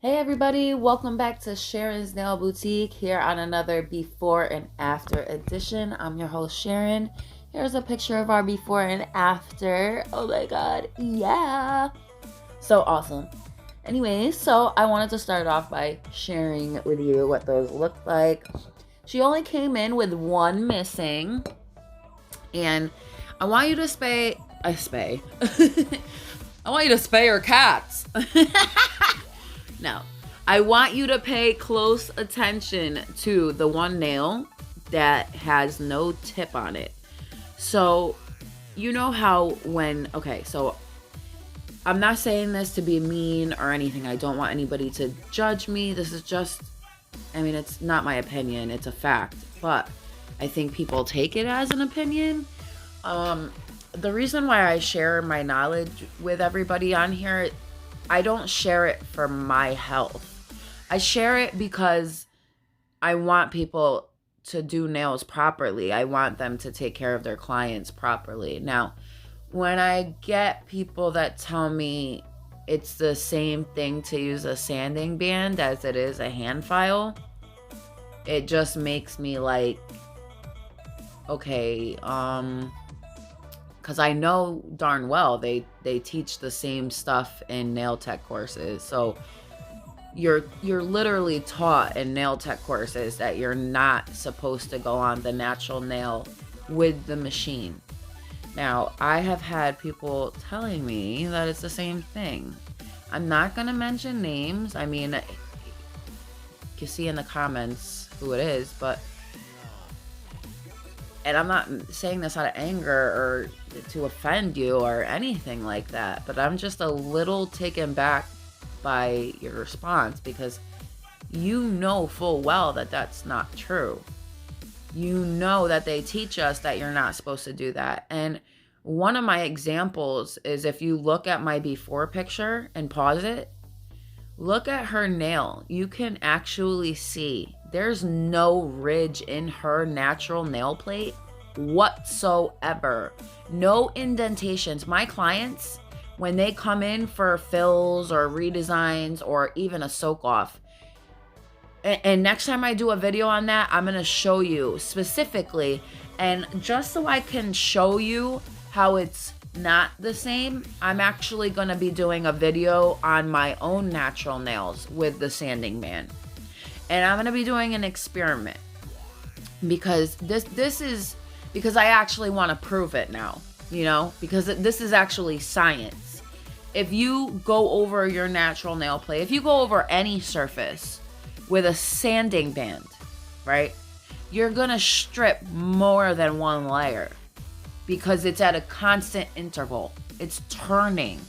Hey everybody, welcome back to Sharon's Nail Boutique here on another before and after edition. I'm your host Sharon. Here's a picture of our before and after. Oh my god, yeah. So awesome. Anyway, so I wanted to start off by sharing with you what those look like. She only came in with one missing, and I want you to spay. I want you to spay your cats. No, I want you to pay close attention to the one nail that has no tip on it. So, you know how so I'm not saying this to be mean or anything. I don't want anybody to judge me. This is just, it's not my opinion, it's a fact. But I think people take it as an opinion. The reason why I share my knowledge with everybody on here, I don't share it for my health. I share it because I want people to do nails properly. I want them to take care of their clients properly. Now, when I get people that tell me it's the same thing to use a sanding band as it is a hand file, it just makes me like, okay, because I know darn well they teach the same stuff in nail tech courses. So you're literally taught in nail tech courses that you're not supposed to go on the natural nail with the machine. Now, I have had people telling me that it's the same thing. I'm not going to mention names. You can see in the comments who it is, and I'm not saying this out of anger or to offend you or anything like that, but I'm just a little taken back by your response because you know full well that that's not true. You know that they teach us that you're not supposed to do that. And one of my examples is if you look at my before picture and pause it, look at her nail. You can actually see there's no ridge in her natural nail plate whatsoever. No indentations. My clients, when they come in for fills or redesigns or even a soak off, and next time I do a video on that, I'm going to show you specifically. And just so I can show you how it's not the same, I'm actually going to be doing a video on my own natural nails with the sanding band. And I'm going to be doing an experiment because this is because I actually want to prove it now, because this is actually science. If you go over your natural nail plate, if you go over any surface with a sanding band, right, you're going to strip more than one layer because it's at a constant interval. It's turning.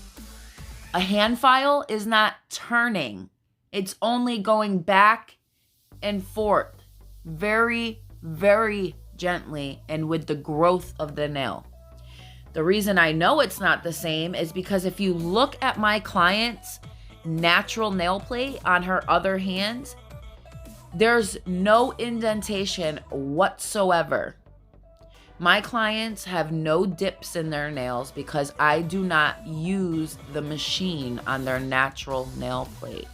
A hand file is not turning. It's only going back and forth very, very gently and with the growth of the nail. The reason I know it's not the same is because if you look at my client's natural nail plate on her other hand, there's no indentation whatsoever. My clients have no dips in their nails because I do not use the machine on their natural nail plate.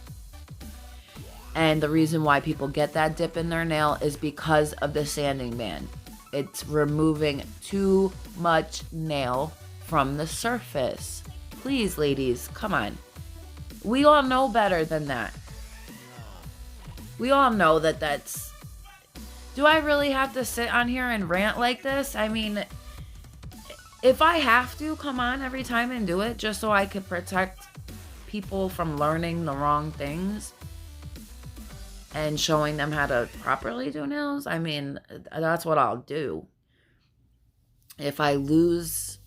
And the reason why people get that dip in their nail is because of the sanding band. It's removing too much nail from the surface. Please, ladies, come on. We all know better than that. We all know that that's... Do I really have to sit on here and rant like this? If I have to come on every time and do it just so I could protect people from learning the wrong things and showing them how to properly do nails, that's what I'll do. If I lose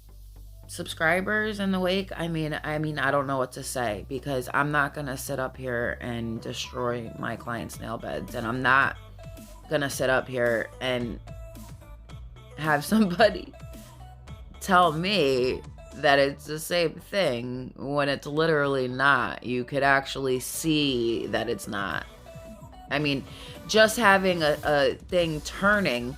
subscribers in the wake, I don't know what to say because I'm not going to sit up here and destroy my clients' nail beds, and I'm not going to sit up here and have somebody tell me that it's the same thing when it's literally not. You could actually see that it's not. Just having a thing turning,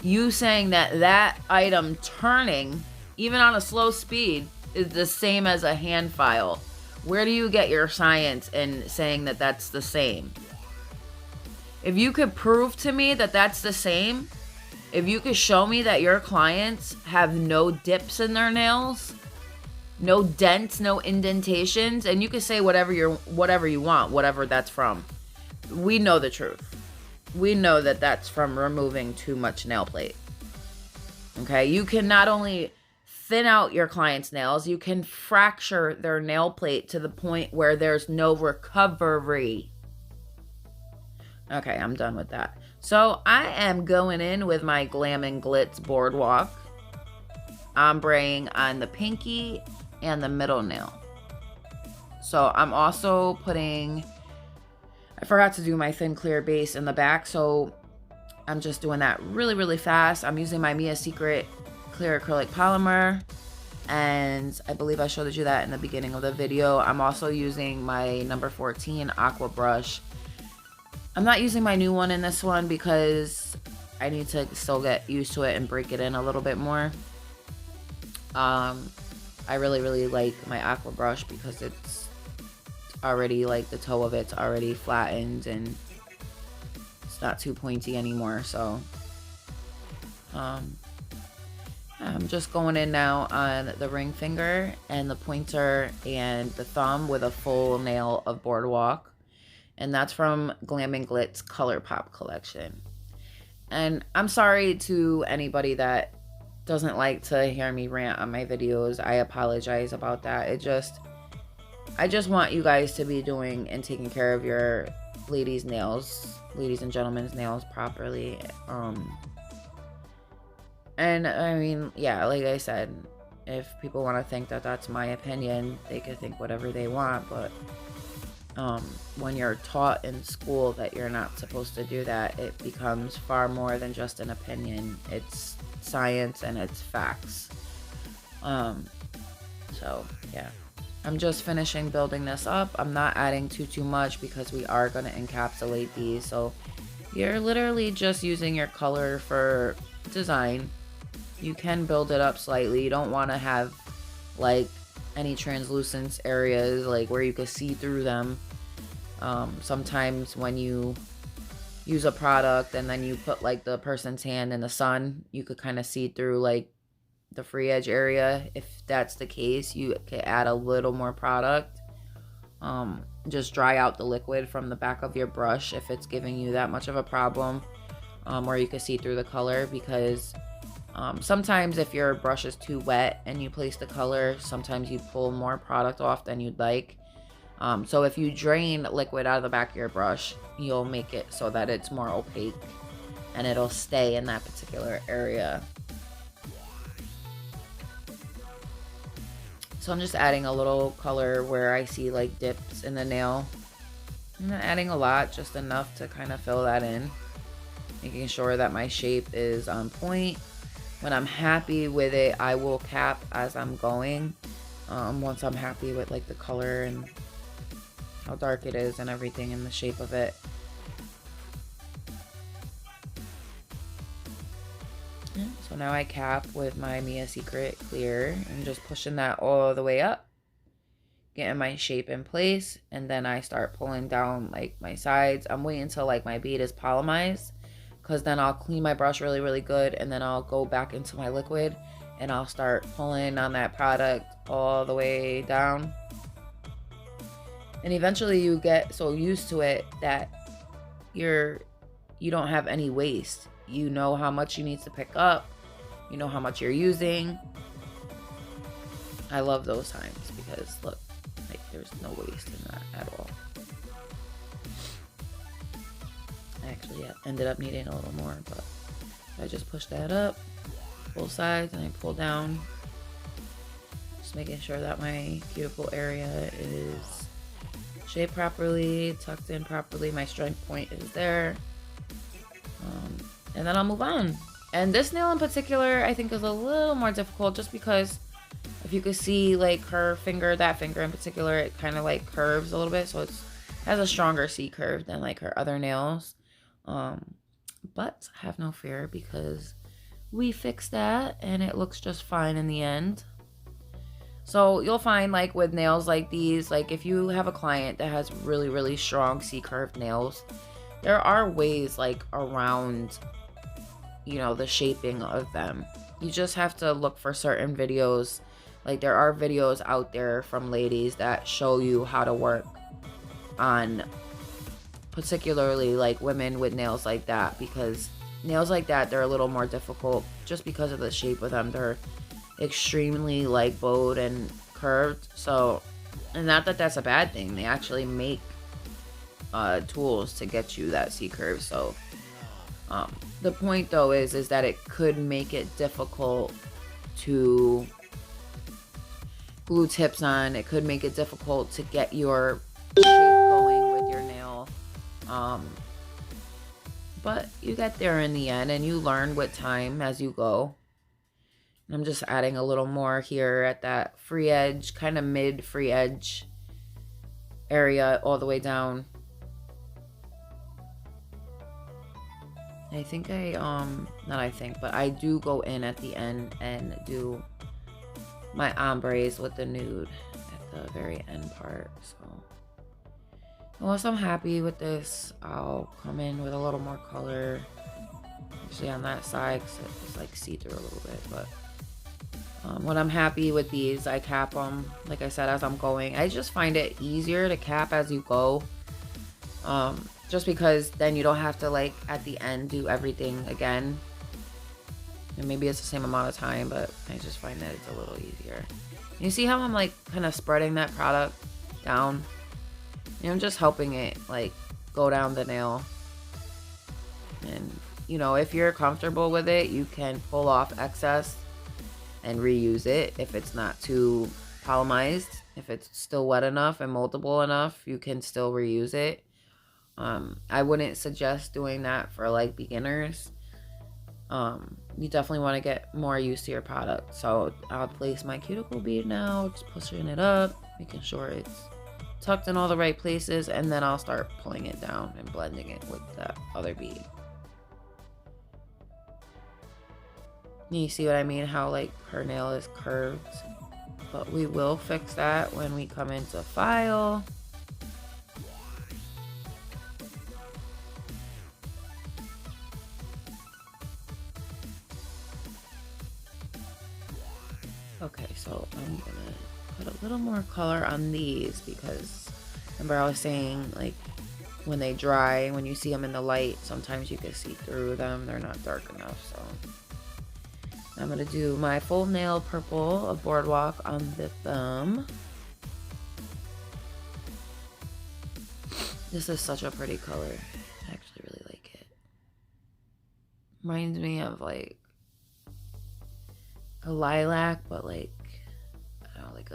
you saying that item turning, even on a slow speed, is the same as a hand file. Where do you get your science in saying that that's the same? If you could prove to me that that's the same, if you could show me that your clients have no dips in their nails, no dents, no indentations, and you could say whatever you want, whatever that's from. We know the truth. We know that that's from removing too much nail plate. Okay, you can not only thin out your client's nails, you can fracture their nail plate to the point where there's no recovery. Okay, I'm done with that. So I am going in with my Glam and Glitz Boardwalk, ombreing on the pinky and the middle nail. So I'm also putting, I forgot to do my thin clear base in the back, so I'm just doing that really, really fast. I'm using my Mia Secret clear acrylic polymer, and I believe I showed you that in the beginning of the video. I'm also using my number 14 aqua brush. I'm not using my new one in this one because I need to still get used to it and break it in a little bit more. I really, really like my aqua brush because it's already, like, the toe of it's already flattened and it's not too pointy anymore. So I'm just going in now on the ring finger and the pointer and the thumb with a full nail of Boardwalk. And that's from Glam and Glitz Color Pop collection. And I'm sorry to anybody that doesn't like to hear me rant on my videos. I apologize about that. I just want you guys to be doing and taking care of your ladies' nails, ladies and gentlemen's nails properly. And I mean, yeah, like I said, if people want to think that that's my opinion, they could think whatever they want, but when you're taught in school that you're not supposed to do that, it becomes far more than just an opinion. It's science and it's facts. So yeah, I'm just finishing building this up. I'm not adding too much because we are going to encapsulate these. So you're literally just using your color for design. You can build it up slightly. You don't want to have like any translucent areas like where you can see through them. Sometimes when you use a product and then you put like the person's hand in the sun, you could kind of see through like the free edge area. If that's the case, you could add a little more product. Just dry out the liquid from the back of your brush if it's giving you that much of a problem, where you can see through the color, because sometimes if your brush is too wet and you place the color, sometimes you pull more product off than you'd like. So if you drain liquid out of the back of your brush, you'll make it so that it's more opaque and it'll stay in that particular area. So I'm just adding a little color where I see like dips in the nail. I'm not adding a lot, just enough to kind of fill that in, making sure that my shape is on point. When I'm happy with it, I will cap as I'm going. Once I'm happy with like the color and how dark it is and everything and the shape of it. Yeah, so now I cap with my Mia Secret clear and just pushing that all the way up, getting my shape in place, and then I start pulling down like my sides. I'm waiting until like my bead is polymerized, because then I'll clean my brush really, really good, and then I'll go back into my liquid and I'll start pulling on that product all the way down. And eventually you get so used to it that you don't have any waste. You know how much you need to pick up. You know how much you're using. I love those times because look, like there's no waste in that at all. I actually ended up needing a little more, but I just push that up both sides and I pull down, just making sure that my cuticle area is shaped properly, tucked in properly, my strength point is there, and then I'll move on. And this nail in particular I think is a little more difficult, just because if you could see like her finger, that finger in particular, it kind of like curves a little bit, so it has a stronger C curve than like her other nails. But have no fear, because we fixed that and it looks just fine in the end. So you'll find like with nails like these, like if you have a client that has really, really strong C-curved nails, there are ways like around, you know, the shaping of them. You just have to look for certain videos. Like there are videos out there from ladies that show you how to work on particularly like women with nails like that, because nails like that, they're a little more difficult just because of the shape of them. They're extremely like bowed and curved. So, and not that that's a bad thing, they actually make tools to get you that C curve. So the point though is that it could make it difficult to glue tips on. It could make it difficult to get your shape going with your nail. But you get there in the end, and you learn with time as you go. I'm just adding a little more here at that free edge, kind of mid free edge area all the way down. I think but I do go in at the end and do my ombres with the nude at the very end part. So once I'm happy with this, I'll come in with a little more color. Actually on that side, because it's like see-through a little bit. But when I'm happy with these, I cap them, like I said, as I'm going. I just find it easier to cap as you go. Just because then you don't have to like at the end do everything again. And maybe it's the same amount of time, but I just find that it's a little easier. You see how I'm like kind of spreading that product down? And I'm just helping it like go down the nail. And you know, if you're comfortable with it, you can pull off excess and reuse it if it's not too polymerized. If it's still wet enough and moldable enough, you can still reuse it. I wouldn't suggest doing that for like beginners. You definitely want to get more used to your product. So I'll place my cuticle bead now, just pushing it up, making sure it's tucked in all the right places, and then I'll start pulling it down and blending it with the other bead. You see what I mean? How like her nail is curved, but we will fix that when we come into file. Okay, so I'm gonna put a little more color on these because remember I was saying like when they dry, when you see them in the light, sometimes you can see through them. They're not dark enough. So I'm gonna do my full nail purple of Boardwalk on the thumb. This is such a pretty color. I actually really like it. Reminds me of like a lilac, but like, I don't know, like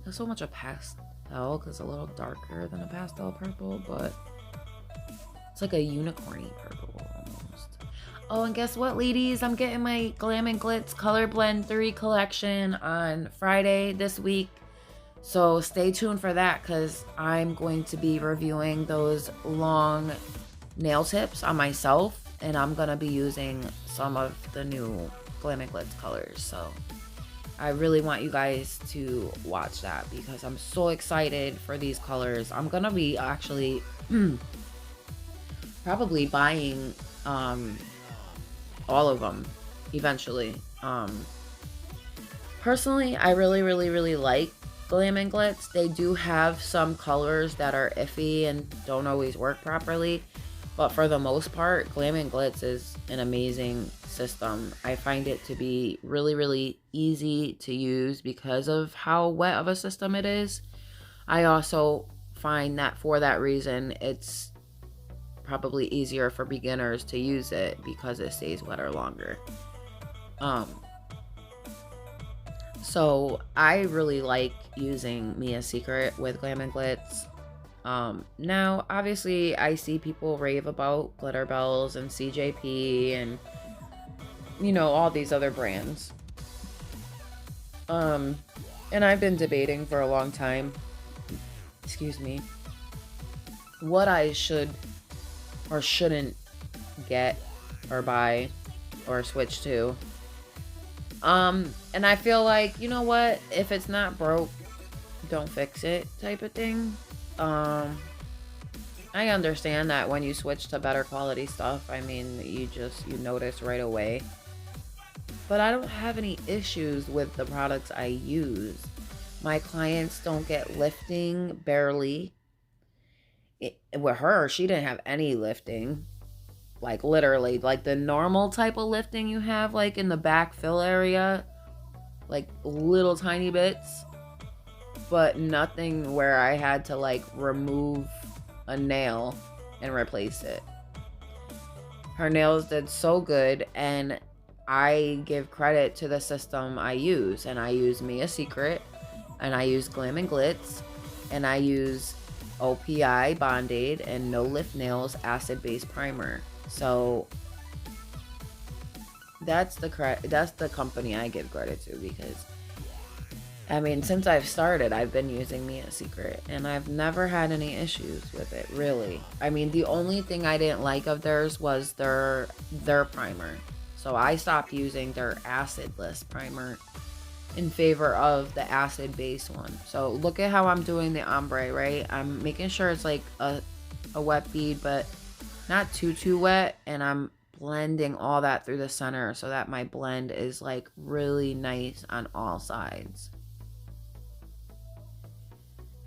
not so much a pastel, because it's a little darker than a pastel purple, but it's like a unicorny purple almost. Oh, and guess what, ladies? I'm getting my Glam and Glitz Color Blend 3 collection on Friday this week. So stay tuned for that, because I'm going to be reviewing those long nail tips on myself, and I'm going to be using some of the new Glam and Glitz colors. So I really want you guys to watch that because I'm so excited for these colors. I'm going to be actually probably buying all of them eventually. Personally, I really like Glam and Glitz. They do have some colors that are iffy and don't always work properly, but for the most part, Glam and Glitz is an amazing system. I find it to be really easy to use because of how wet of a system it is. I also find that for that reason, it's probably easier for beginners to use it because it stays wetter longer. So I really like using Mia's Secret with Glam and Glitz. Now obviously I see people rave about Glitter Bells and CJP and you know all these other brands. And I've been debating for a long time, excuse me, what I should or shouldn't get or buy or switch to. And I feel like, you know what, if it's not broke, don't fix it type of thing. I understand that when you switch to better quality stuff, I mean, you notice right away. But I don't have any issues with the products I use. My clients don't get lifting, barely. With her, she didn't have any lifting. Like literally, like the normal type of lifting you have, like in the back fill area, like little tiny bits, but nothing where I had to like remove a nail and replace it. Her nails did so good, and I give credit to the system I use, and I use Mia Secret, and I use Glam and Glitz, and I use OPI Bond-Aid and No Lift Nails acid base primer. So that's the company I give credit to, because I mean, since I've started, I've been using Mia Secret, and I've never had any issues with it, really. I mean, the only thing I didn't like of theirs was their primer. So I stopped using their acidless primer in favor of the acid base one. So look at how I'm doing the ombre, right? I'm making sure it's like a wet bead, but not too wet, and I'm blending all that through the center so that my blend is like really nice on all sides.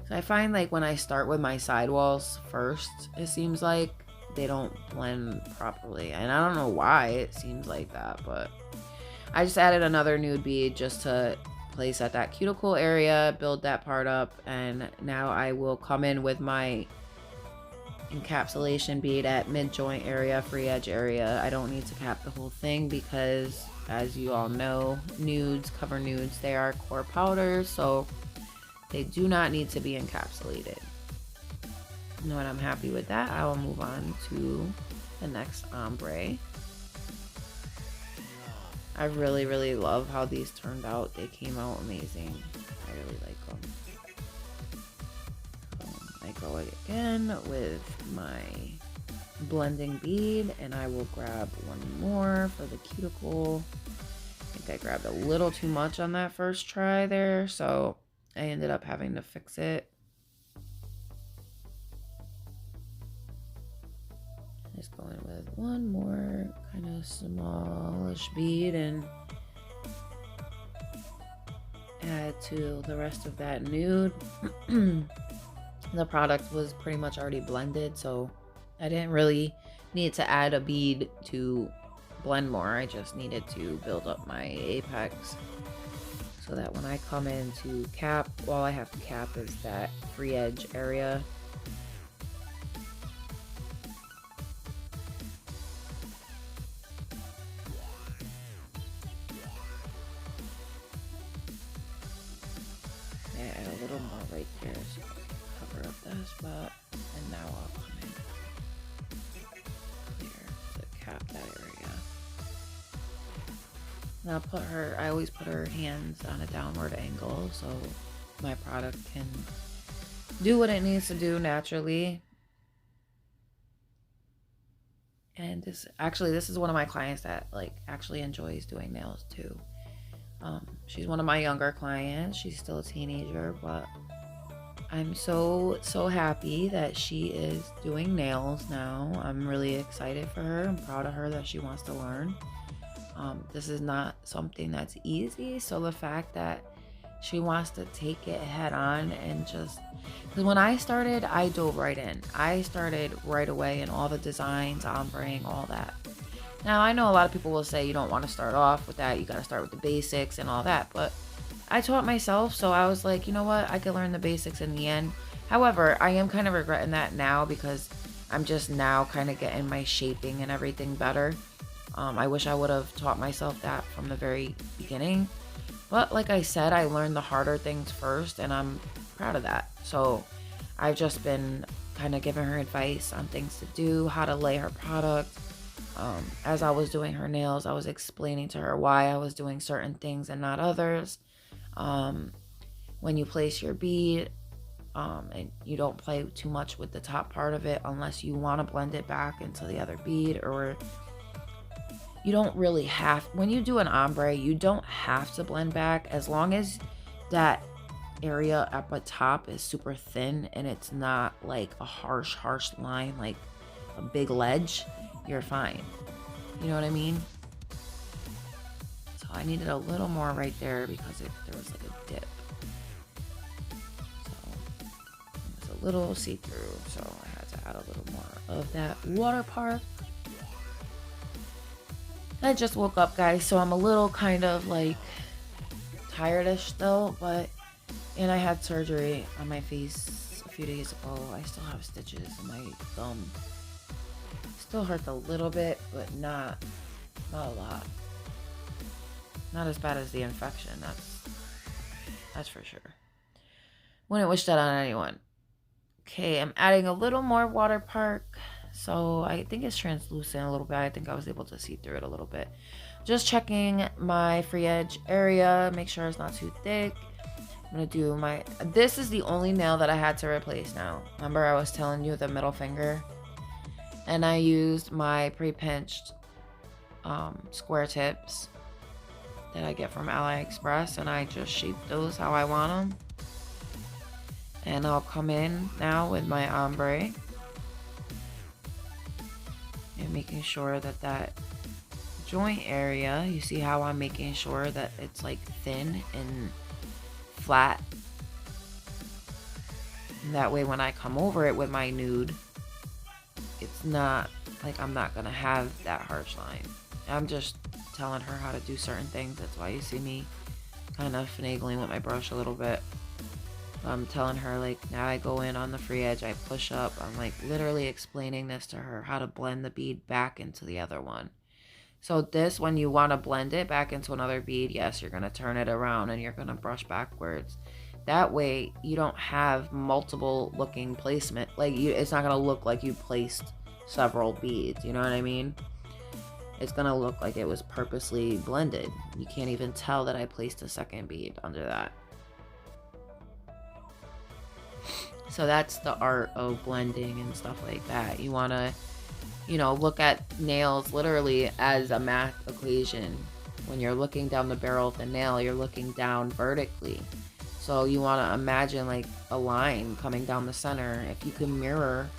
So I find like when I start with my sidewalls first, it seems like they don't blend properly, and I don't know why it seems like that, but I just added another nude bead just to place at that cuticle area, build that part up, and now I will come in with my encapsulation bead at mid-joint area, free edge area. I don't need to cap the whole thing because, as you all know, nudes, cover nudes, they are core powders, so they do not need to be encapsulated. You know what, I'm happy with that. I will move on to the next ombre. I really love how these turned out. They came out amazing. I really like them. I go again with my blending bead, and I will grab one more for the cuticle. I think I grabbed a little too much on that first try there, so I ended up having to fix it. Just going with one more kind of smallish bead and add to the rest of that nude. The product was pretty much already blended, so I didn't really need to add a bead to blend more. I just needed to build up my apex so that when I come in to cap, all I have to cap is that free edge area. Add a little more right there so I can cover up that spot, and now I'll come in clear to cap that area. And I'll put her, I always put her hands on a downward angle so my product can do what it needs to do naturally. And this is one of my clients that like actually enjoys doing nails too. She's one of my younger clients. She's still a teenager, but I'm so happy that she is doing nails now. I'm really excited for her. I'm proud of her that she wants to learn. This is not something that's easy, so the fact that she wants to take it head on and just, because when I started, I dove right in. I started right away in all the designs, ombreing, all that. Now, I know a lot of people will say you don't want to start off with that. You got to start with the basics and all that. But I taught myself, so I was like, you know what? I could learn the basics in the end. However, I am kind of regretting that now because I'm just now kind of getting my shaping and everything better. I wish I would have taught myself that from the very beginning. But like I said, I learned the harder things first, and I'm proud of that. So I've just been kind of giving her advice on things to do, how to lay her product. As I was doing her nails, I was explaining to her why I was doing certain things and not others. When you place your bead, and you don't play too much with the top part of it unless you want to blend it back into the other bead, or you don't really have, when you do an ombre, you don't have to blend back, as long as that area up at top is super thin and it's not like a harsh line, like a big ledge, you're fine. You know what I mean? So I needed a little more right there because there was like a dip. So it was a little see-through, so I had to add a little more of that water park. I just woke up, guys, so I'm a little kind of like tiredish still, and I had surgery on my face a few days ago. I still have stitches in my thumb. Still hurts a little bit, but not a lot. Not as bad as the infection, that's for sure. Wouldn't wish that on anyone. Okay, I'm adding a little more water park. So I think it's translucent a little bit. I think I was able to see through it a little bit. Just checking my free edge area, make sure it's not too thick. I'm gonna do this is the only nail that I had to replace now. Remember I was telling you the middle finger? And I used my pre-pinched square tips that I get from AliExpress, and I just shaped those how I want them. And I'll come in now with my ombre. And making sure that joint area, you see how I'm making sure that it's like thin and flat. And that way when I come over it with my nude, it's not like I'm not gonna have that harsh line. I'm just telling her how to do certain things. That's why you see me kind of finagling with my brush a little bit. I'm telling her, like, now I go in on the free edge, I push up. I'm like literally explaining this to her, how to blend the bead back into the other one. So this, when you want to blend it back into another bead, yes, you're going to turn it around and you're going to brush backwards. That way you don't have multiple looking placement. Like, it's not going to look like you placed several beads. You know what I mean? It's going to look like it was purposely blended. You can't even tell that I placed a second bead under that. So that's the art of blending and stuff like that. You want to, look at nails literally as a math equation. When you're looking down the barrel of the nail, you're looking down vertically. So you want to imagine like a line coming down the center. If you can mirror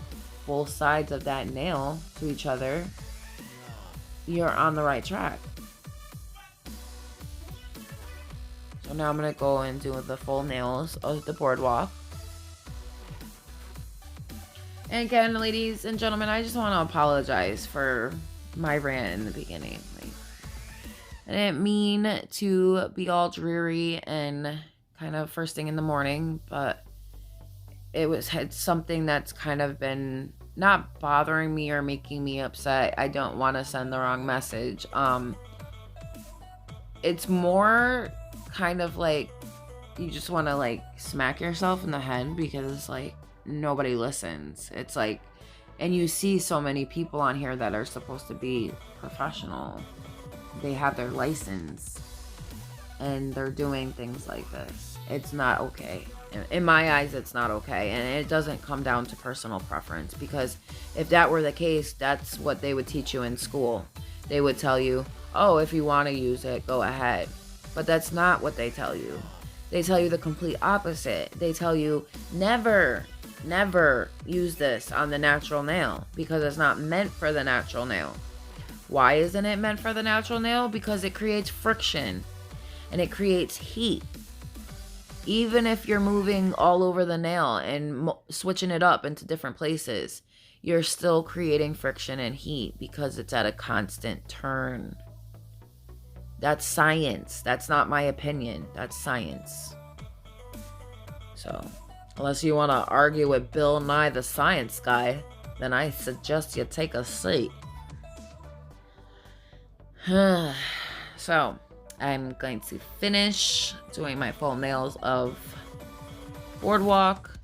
both sides of that nail to each other, you're on the right track. So now I'm going to go and do the full nails of the boardwalk. And again, ladies and gentlemen, I just want to apologize for my rant in the beginning. I didn't mean to be all dreary and kind of first thing in the morning, but it's something that's kind of been not bothering me or making me upset. I don't want to send the wrong message. It's more kind of like you just want to like smack yourself in the head because like nobody listens. It's like, and you see so many people on here that are supposed to be professional. They have their license and they're doing things like this. It's not okay. In my eyes, it's not okay. And it doesn't come down to personal preference, because if that were the case, that's what they would teach you in school. They would tell you, oh, if you want to use it, go ahead. But that's not what they tell you. They tell you the complete opposite. They tell you never use this on the natural nail because it's not meant for the natural nail. Why isn't it meant for the natural nail? Because it creates friction and it creates heat. Even if you're moving all over the nail and switching it up into different places, you're still creating friction and heat because it's at a constant turn. That's science. That's not my opinion. That's science. So, unless you want to argue with Bill Nye the Science Guy, then I suggest you take a seat. So, I'm going to finish doing my full nails of Boardwalk.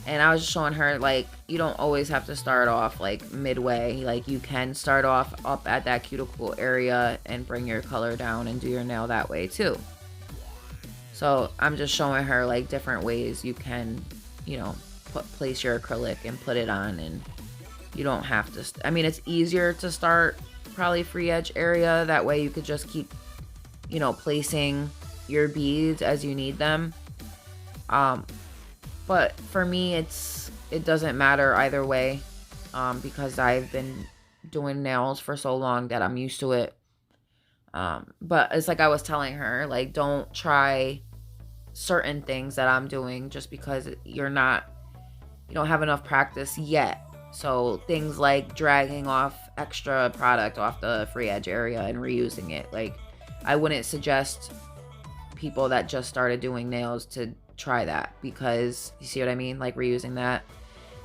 And I was just showing her, like, you don't always have to start off, like, midway. Like, you can start off up at that cuticle area and bring your color down and do your nail that way, too. So, I'm just showing her, like, different ways you can, place your acrylic and put it on. And you don't have to... I mean, it's easier to start probably free edge area. That way you could just keep, you know, placing your beads as you need them. But for me, it doesn't matter either way, because I've been doing nails for so long that I'm used to it. But it's like I was telling her, like, don't try certain things that I'm doing just because you don't have enough practice yet. So things like dragging off extra product off the free edge area and reusing it. Like, I wouldn't suggest people that just started doing nails to try that, because you see what I mean? Like, reusing that.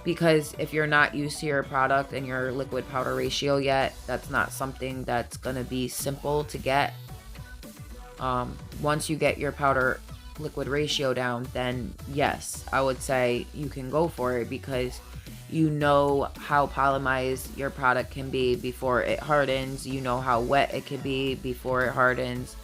Because if you're not used to your product and your liquid powder ratio yet, that's not something that's going to be simple to get. Once you get your powder liquid ratio down, then yes, I would say you can go for it, because you know how polymerized your product can be before it hardens. You know how wet it can be before it hardens,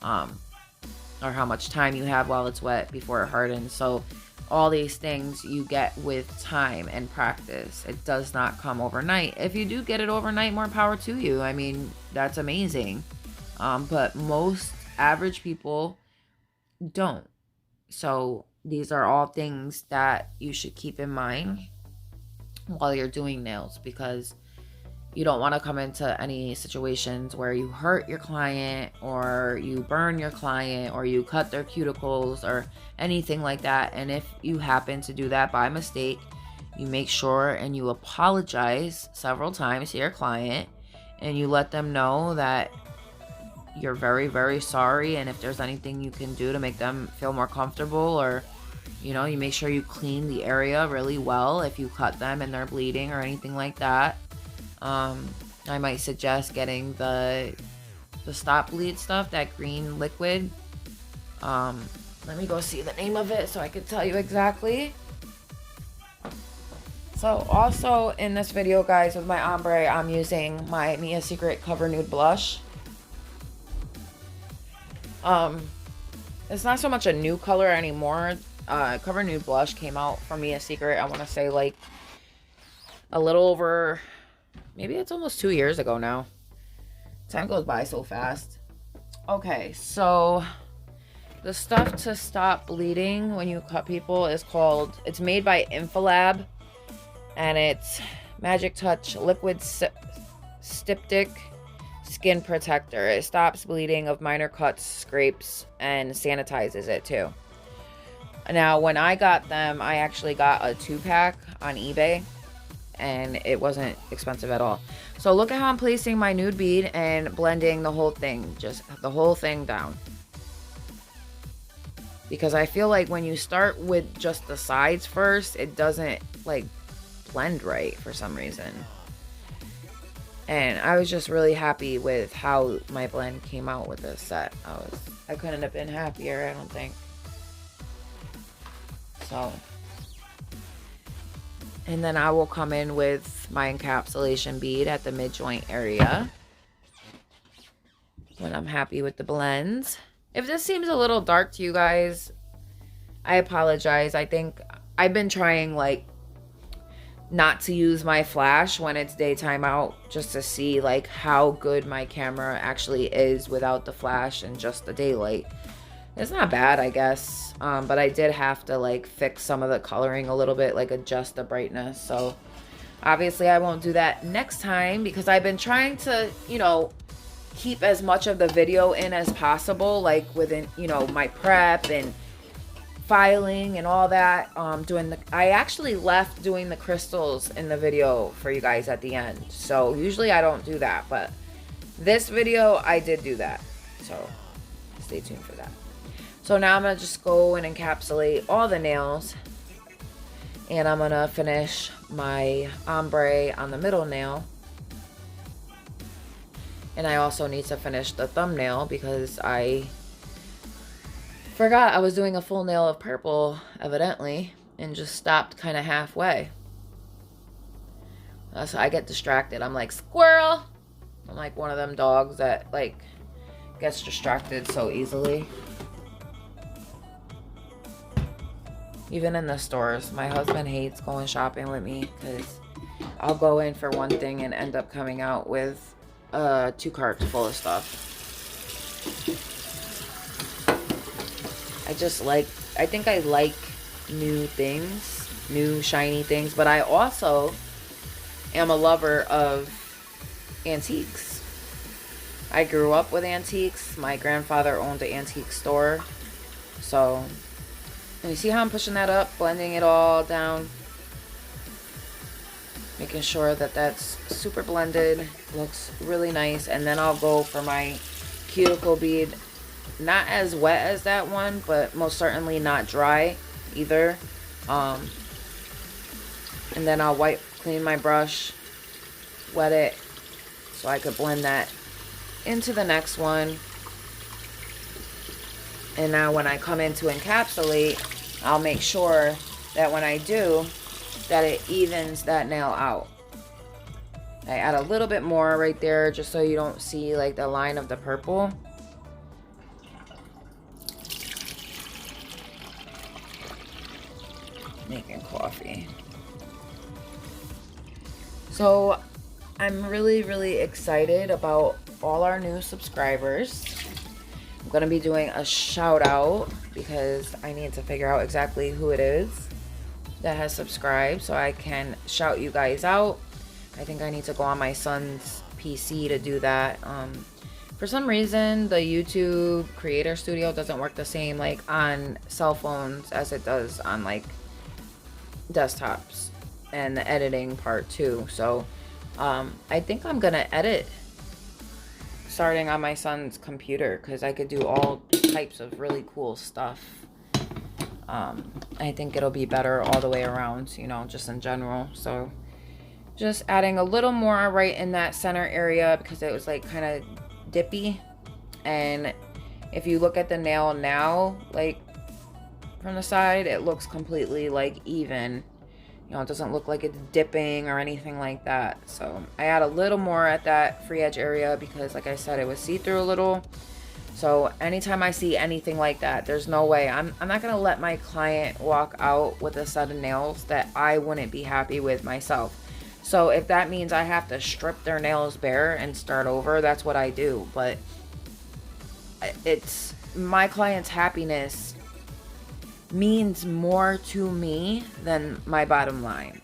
or how much time you have while it's wet before it hardens. So all these things you get with time and practice. It does not come overnight. If you do get it overnight, more power to you. I mean, that's amazing. But most average people don't. So these are all things that you should keep in mind while you're doing nails, because you don't want to come into any situations where you hurt your client, or you burn your client, or you cut their cuticles, or anything like that. And if you happen to do that by mistake, you make sure and you apologize several times to your client, and you let them know that you're very, very sorry, and if there's anything you can do to make them feel more comfortable, or, you know, you make sure you clean the area really well if you cut them and they're bleeding or anything like that. I might suggest getting the stop bleed stuff, that green liquid. Let me go see the name of it so I can tell you exactly. So also in this video, guys, with my ombre, I'm using my Mia Secret Cover Nude Blush. It's not so much a new color anymore. Cover Nude Blush came out from Mia Secret, I want to say, like, a little over, maybe it's almost 2 years ago now. Time goes by so fast. Okay, so the stuff to stop bleeding when you cut people is called, it's made by Infalab, and it's Magic Touch Liquid Styptic Skin Protector. It stops bleeding of minor cuts, scrapes, and sanitizes it too. Now, when I got them, I actually got a 2-pack on eBay, and it wasn't expensive at all. So look at how I'm placing my nude bead and blending the whole thing, just the whole thing down. Because I feel like when you start with just the sides first, it doesn't, like, blend right for some reason. And I was just really happy with how my blend came out with this set. I couldn't have been happier, I don't think. So, and then I will come in with my encapsulation bead at the mid-joint area when I'm happy with the blends. If this seems a little dark to you guys, I apologize. I think I've been trying, like, not to use my flash when it's daytime out, just to see, like, how good my camera actually is without the flash and just the daylight. It's not bad, I guess, but I did have to, like, fix some of the coloring a little bit, like adjust the brightness. So obviously I won't do that next time, because I've been trying to, you know, keep as much of the video in as possible, like within, you know, my prep and filing and all that. I actually left doing the crystals in the video for you guys at the end. So usually I don't do that, but this video I did do that. So stay tuned for that. So now I'm going to just go and encapsulate all the nails. And I'm going to finish my ombre on the middle nail. And I also need to finish the thumbnail, because I forgot I was doing a full nail of purple, evidently, and just stopped kind of halfway. So I get distracted. I'm like, squirrel! I'm like one of them dogs that, like, gets distracted so easily. Even in the stores, my husband hates going shopping with me, because I'll go in for one thing and end up coming out with 2 carts full of stuff. I think I like new things, new shiny things, but I also am a lover of antiques. I grew up with antiques. My grandfather owned an antique store. So, and you see how I'm pushing that up, blending it all down, making sure that that's super blended, looks really nice. And then I'll go for my cuticle bead. Not as wet as that one, but most certainly not dry either. And then I'll clean my brush, wet it, so I could blend that into the next one. And now when I come in to encapsulate, I'll make sure that when I do, that it evens that nail out. I add a little bit more right there just so you don't see like the line of the purple. Making coffee. So I'm really excited about all our new subscribers. I'm gonna be doing a shout out because I need to figure out exactly who it is that has subscribed so I can shout you guys out. I think I need to go on my son's PC to do that. For some reason the YouTube Creator Studio doesn't work the same like on cell phones as it does on like desktops, and the editing part too. So I think I'm gonna edit starting on my son's computer because I could do all types of really cool stuff. I think it'll be better all the way around, you know, just in general. So just adding a little more right in that center area because it was like kind of dippy. And if you look at the nail now, like from the side, it looks completely like even. You know, it doesn't look like it's dipping or anything like that. So I add a little more at that free edge area because like I said, it was see-through a little. So anytime I see anything like that, there's no way. I'm not going to let my client walk out with a set of nails that I wouldn't be happy with myself. So if that means I have to strip their nails bare and start over, that's what I do. But it's my client's happiness means more to me than my bottom line.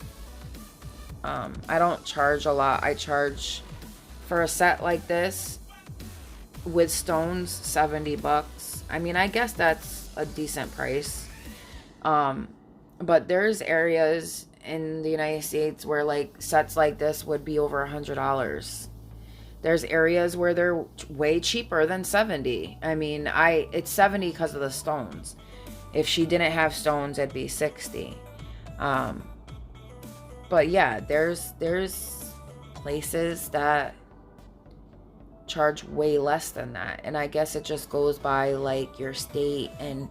I don't charge a lot. I charge for a set like this with stones $70. I mean, I guess that's a decent price. But there's areas in the United States where like sets like this would be over $100. There's areas where they're way cheaper than 70. I mean, it's 70 because of the stones. If she didn't have stones, it'd be 60. But yeah, there's places that charge way less than that. And I guess it just goes by like your state and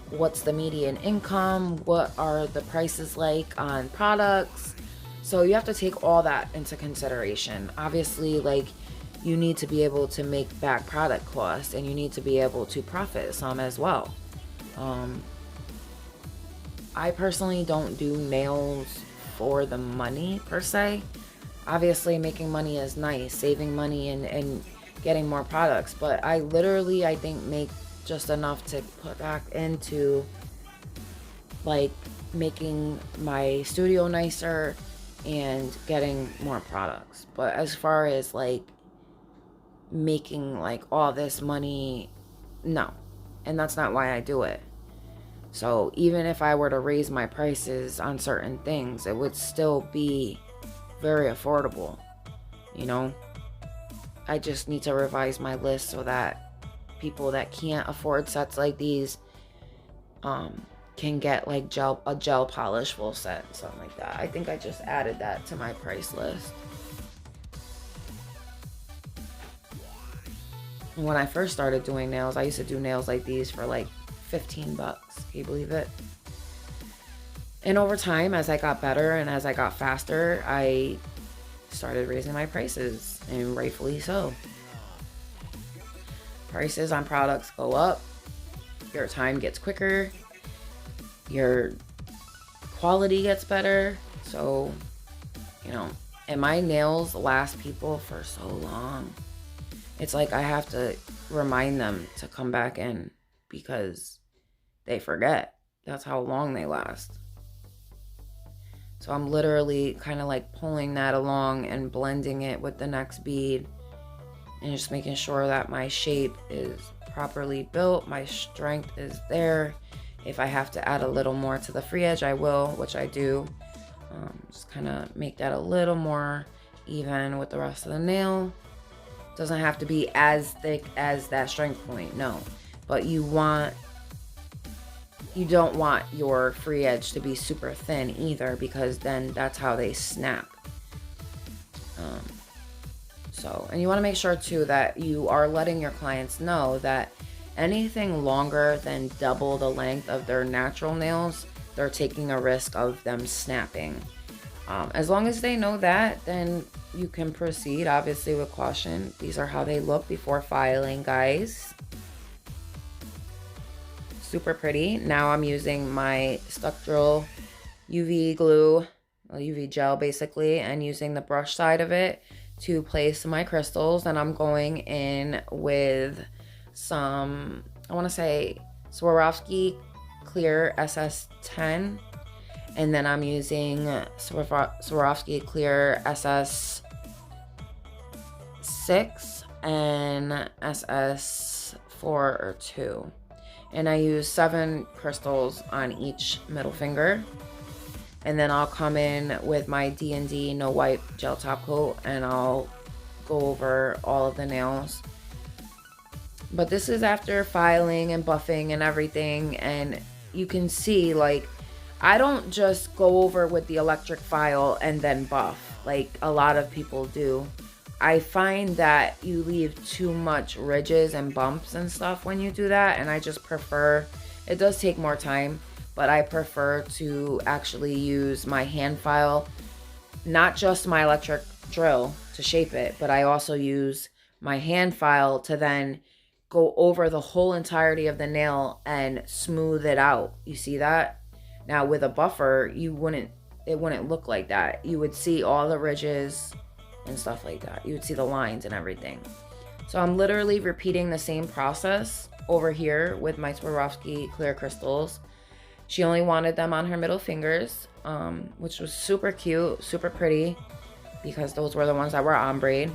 what's the median income, what are the prices like on products. So you have to take all that into consideration. Obviously, like you need to be able to make back product costs and you need to be able to profit some as well. I personally don't do nails for the money per se. Obviously making money is nice, saving money and getting more products, but I literally, I think, make just enough to put back into like making my studio nicer and getting more products. But as far as like making like all this money, no. And that's not why I do it. So even if I were to raise my prices on certain things, it would still be very affordable, you know. I just need to revise my list so that people that can't afford sets like these can get like a gel polish full set, something like that. I think I just added that to my price list. When I first started doing nails, I used to do nails like these for like $15. Can you believe it? And over time, as I got better and as I got faster, I started raising my prices, and rightfully so. Prices on products go up, your time gets quicker, your quality gets better. So, you know, and my nails last people for so long. It's like I have to remind them to come back in because they forget. That's how long they last. So I'm literally kind of like pulling that along and blending it with the next bead and just making sure that my shape is properly built, my strength is there. If I have to add a little more to the free edge, I will, which I do. Just kind of make that a little more even with the rest of the nail. Doesn't have to be as thick as that strength point, no. But you don't want your free edge to be super thin either, because then that's how they snap. And you want to make sure too that you are letting your clients know that anything longer than double the length of their natural nails, they're taking a risk of them snapping. As long as they know that, then you can proceed, obviously, with caution. These are how they look before filing, guys. Super pretty. Now I'm using my structural UV glue, UV gel basically, and using the brush side of it to place my crystals. And I'm going in with some, I want to say Swarovski clear SS10, and then I'm using Swarovski clear SS6 and SS4 or 2. And I use 7 crystals on each middle finger. And then I'll come in with my D&D No Wipe Gel Top Coat and I'll go over all of the nails. But this is after filing and buffing and everything. And you can see, like, I don't just go over with the electric file and then buff like a lot of people do. I find that you leave too much ridges and bumps and stuff when you do that, and I just prefer, it does take more time, but I prefer to actually use my hand file, not just my electric drill to shape it, but I also use my hand file to then go over the whole entirety of the nail and smooth it out. You see that? Now with a buffer, it wouldn't look like that. You would see all the ridges and stuff like that. You would see the lines and everything. So I'm literally repeating the same process over here with my Swarovski clear crystals. She only wanted them on her middle fingers, which was super cute, super pretty, because those were the ones that were ombre.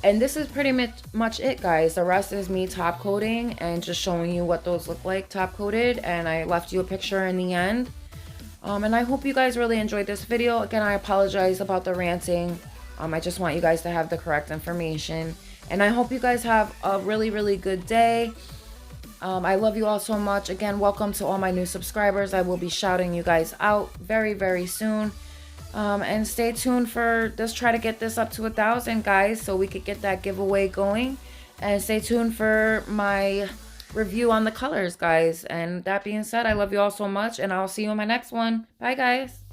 And this is pretty much it, guys. The rest is me top coating and just showing you what those look like top coated. And I left you a picture in the end. And I hope you guys really enjoyed this video. Again, I apologize about the ranting. I just want you guys to have the correct information. And I hope you guys have a really, really good day. I love you all so much. Again, welcome to all my new subscribers. I will be shouting you guys out very, very soon. And stay tuned for, let's try to get this up to 1,000, guys, so we could get that giveaway going. And stay tuned for my review on the colors, guys. And that being said, I love you all so much, and I'll see you in my next one. Bye, guys.